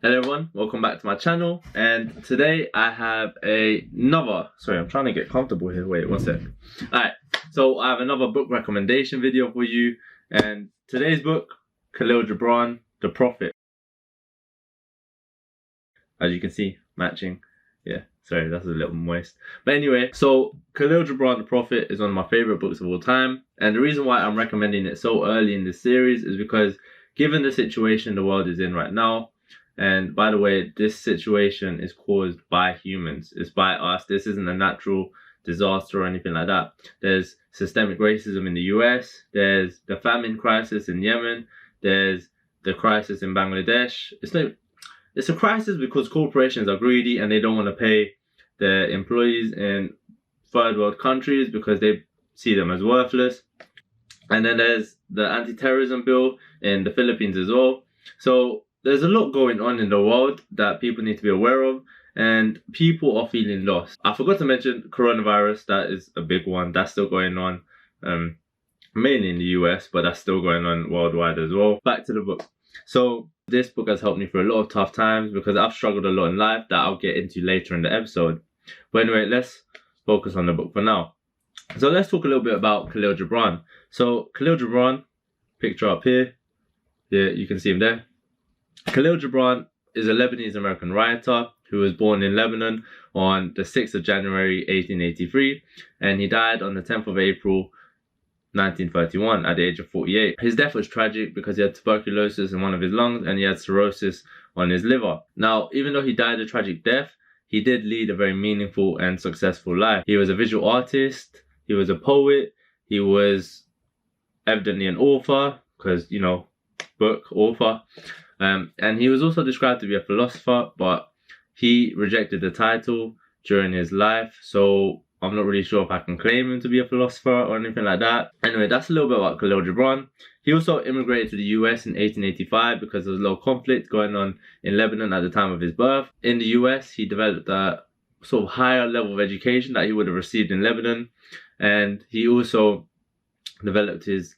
Hello everyone, welcome back to my channel, and today I have another, sorry I'm trying to get comfortable here, wait one sec. Alright, so I have another book recommendation video for you, and today's book, Khalil Gibran, The Prophet. As you can see, matching, yeah, sorry that's a little moist. But anyway, so Khalil Gibran, The Prophet is one of my favourite books of all time, and the reason why I'm recommending it so early in this series is because given the situation the world is in right now, and by the way, this situation is caused by humans. It's by us. This isn't a natural disaster or anything like that. There's systemic racism in the US. There's the famine crisis in Yemen. There's the crisis in Bangladesh. It's a crisis because corporations are greedy and they don't want to pay their employees in third world countries because they see them as worthless. And then there's the anti-terrorism bill in the Philippines as well. So there's a lot going on in the world that people need to be aware of, and people are feeling lost. I forgot to mention coronavirus. That is a big one. That's still going on, mainly in the US, but that's still going on worldwide as well. Back to the book. So this book has helped me through a lot of tough times because I've struggled a lot in life that I'll get into later in the episode. But anyway, let's focus on the book for now. So let's talk a little bit about Khalil Gibran. So Khalil Gibran, picture up here. Yeah, you can see him there. Khalil Gibran is a Lebanese-American writer who was born in Lebanon on the 6th of January 1883, and he died on the 10th of April 1931 at the age of 48. His death was tragic because he had tuberculosis in one of his lungs and he had cirrhosis on his liver. Now, even though he died a tragic death, he did lead a very meaningful and successful life. He was a visual artist, he was a poet, he was evidently an author, because, you know, book, author. And he was also described to be a philosopher, but he rejected the title during his life, so I'm not really sure if I can claim him to be a philosopher or anything like that. Anyway, that's a little bit about Khalil Gibran. He also immigrated to the US in 1885 because there was a lot of conflict going on in Lebanon at the time of his birth. In the US, he developed a sort of higher level of education that he would have received in Lebanon, and he also developed his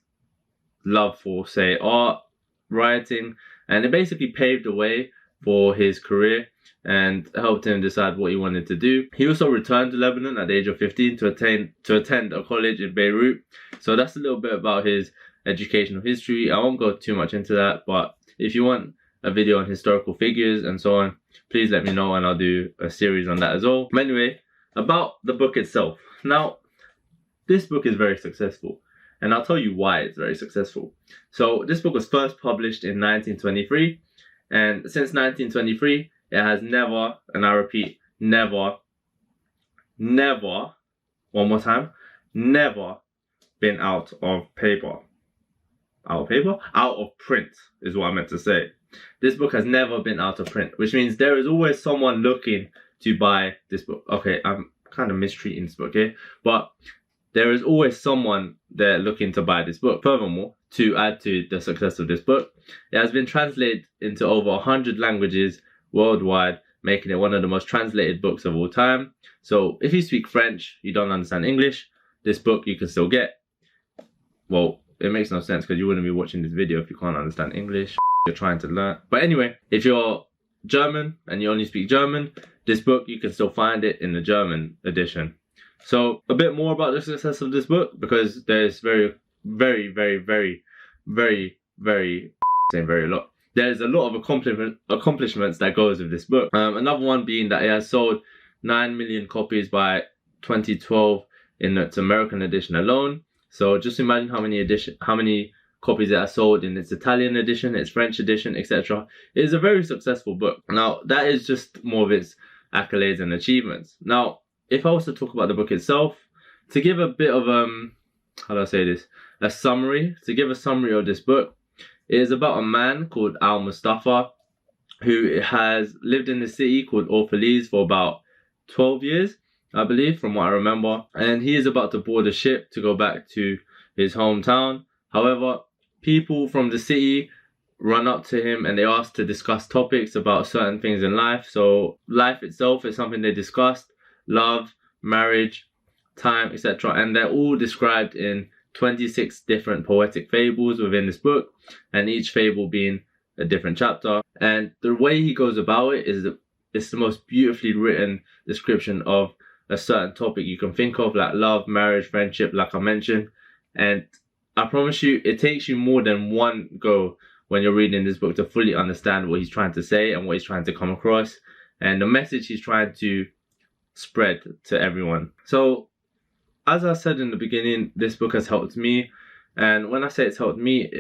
love for, say, art, writing, and it basically paved the way for his career and helped him decide what he wanted to do. He also returned to Lebanon at the age of 15 to attend a college in Beirut. So that's a little bit about his educational history. I won't go too much into that, but if you want a video on historical figures and so on, please let me know and I'll do a series on that as well. But anyway, about the book itself. Now, this book is very successful, and I'll tell you why it's very successful. So this book was first published in 1923, and since 1923, it has never, and I repeat, never, one more time, never been out of paper. Out of paper? Out of print is what I meant to say. This book has never been out of print, which means there is always someone looking to buy this book. Okay, I'm kind of mistreating this book here, but there is always someone there looking to buy this book. Furthermore, to add to the success of this book, it has been translated into over 100 languages worldwide, making it one of the most translated books of all time. So if you speak French, you don't understand English, this book you can still get. Well, it makes no sense because you wouldn't be watching this video if you can't understand English. You're trying to learn. But anyway, if you're German and you only speak German, this book you can still find it in the German edition. So a bit more about the success of this book, because there's very, saying very a lot. There's a lot of accomplishments that goes with this book. Another one being that it has sold 9 million copies by 2012 in its American edition alone. So just imagine how many copies it has sold in its Italian edition, its French edition, etc. It is a very successful book. Now, that is just more of its accolades and achievements. Now, if I was to talk about the book itself, to give a bit of how do I say this? To give a summary of this book, it is about a man called Al-Mustafa who has lived in the city called Orphalese for about 12 years, I believe, from what I remember. And he is about to board a ship to go back to his hometown. However, people from the city run up to him and they ask to discuss topics about certain things in life. So life itself is something they discussed. Love, marriage, time, etc. And they're all described in 26 different poetic fables within this book, and each fable being a different chapter. And the way he goes about it is it's the most beautifully written description of a certain topic you can think of, like love, marriage, friendship, like I mentioned. And I promise you, it takes you more than one go when you're reading this book to fully understand what he's trying to say and what he's trying to come across and the message he's trying to spread to everyone. So, as I said in the beginning, this book has helped me. And when I say it's helped me,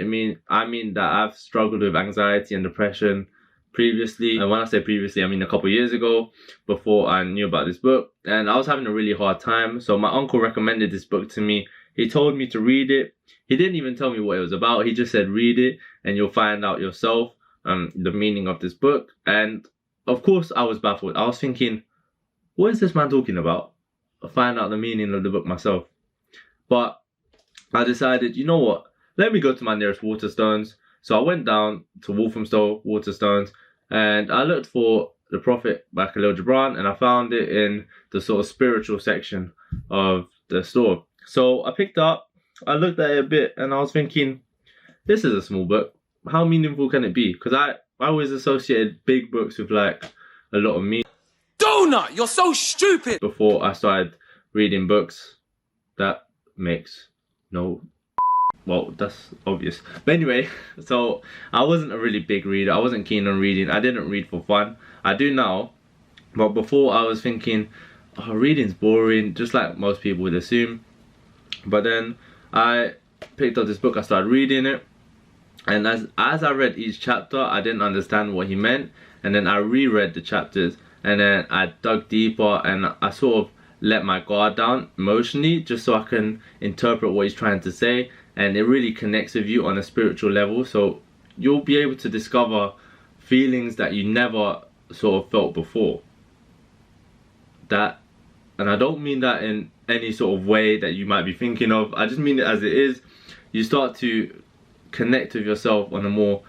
I mean that I've struggled with anxiety and depression previously. And when I say previously, I mean a couple of years ago, before I knew about this book. And I was having a really hard time. So my uncle recommended this book to me. He told me to read it. He didn't even tell me what it was about. He just said, read it and you'll find out yourself the meaning of this book. And of course, I was baffled. I was thinking, what is this man talking about? I'll find out the meaning of the book myself. But I decided, you know what? Let me go to my nearest Waterstones. So I went down to Walthamstow Waterstones and I looked for The Prophet by Khalil Gibran, and I found it in the sort of spiritual section of the store. So I picked up, I looked at it a bit, and I was thinking, this is a small book. How meaningful can it be? Because I always associated big books with like a lot of meaning. Donut, you're so stupid! Before I started reading books, that makes no... Well, that's obvious. But anyway, so I wasn't a really big reader. I wasn't keen on reading. I didn't read for fun. I do now. But before I was thinking, oh, reading's boring, just like most people would assume. But then I picked up this book, I started reading it. And as I read each chapter, I didn't understand what he meant. And then I reread the chapters. And then I dug deeper and I sort of let my guard down emotionally, just so I can interpret what he's trying to say. And it really connects with you on a spiritual level. So you'll be able to discover feelings that you never sort of felt before. And I don't mean that in any sort of way that you might be thinking of. I just mean it as it is. You start to connect with yourself on a more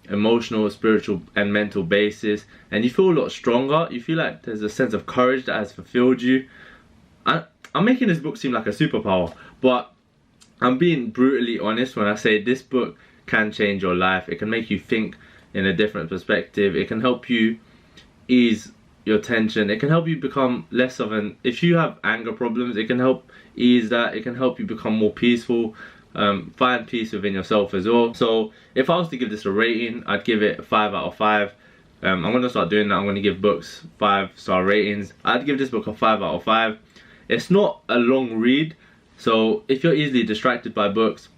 emotional, spiritual and mental basis, and you feel a lot stronger. You feel like there's a sense of courage that has fulfilled you. I'm making this book seem like a superpower, but I'm being brutally honest when I say this book can change your life. It can make you think in a different perspective. It can help you ease your tension. It can help you become less of an... If you have anger problems, it can help ease that. It can help you become more peaceful. Find peace within yourself as well. So if I was to give this a rating, I'd give it a 5 out of 5. I'm going to start doing that. I'm going to give books 5-star ratings. I'd give this book a 5 out of 5. It's not a long read. So if you're easily distracted by books,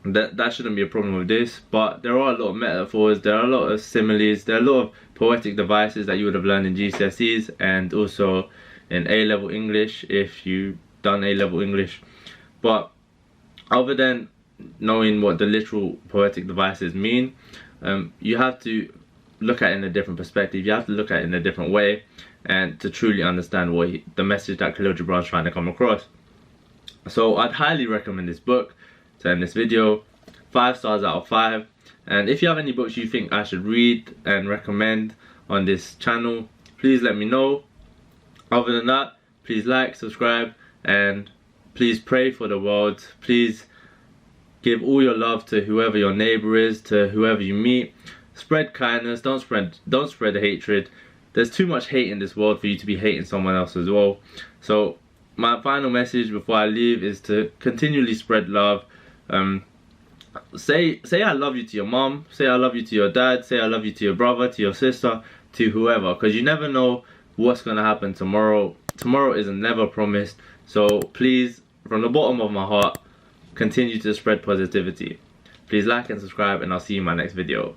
that shouldn't be a problem with this. But there are a lot of metaphors, there are a lot of similes, there are a lot of poetic devices that you would have learned in GCSEs and also in A-level English if you've done A-level English. But other than knowing what the literal poetic devices mean, you have to look at it in a different perspective. You have to look at it in a different way and to truly understand what the message that Khalil Gibran is trying to come across. So I'd highly recommend this book to end this video. 5 stars out of 5. And if you have any books you think I should read and recommend on this channel, please let me know. Other than that, please like, subscribe, and please pray for the world. Please give all your love to whoever your neighbor is, to whoever you meet. Spread kindness, don't spread hatred. There's too much hate in this world for you to be hating someone else as well. So my final message before I leave is to continually spread love. Say I love you to your mom, say I love you to your dad, say I love you to your brother, to your sister, to whoever, because you never know what's going to happen tomorrow. Tomorrow is never promised. So please, from the bottom of my heart, continue to spread positivity. Please like and subscribe, and I'll see you in my next video.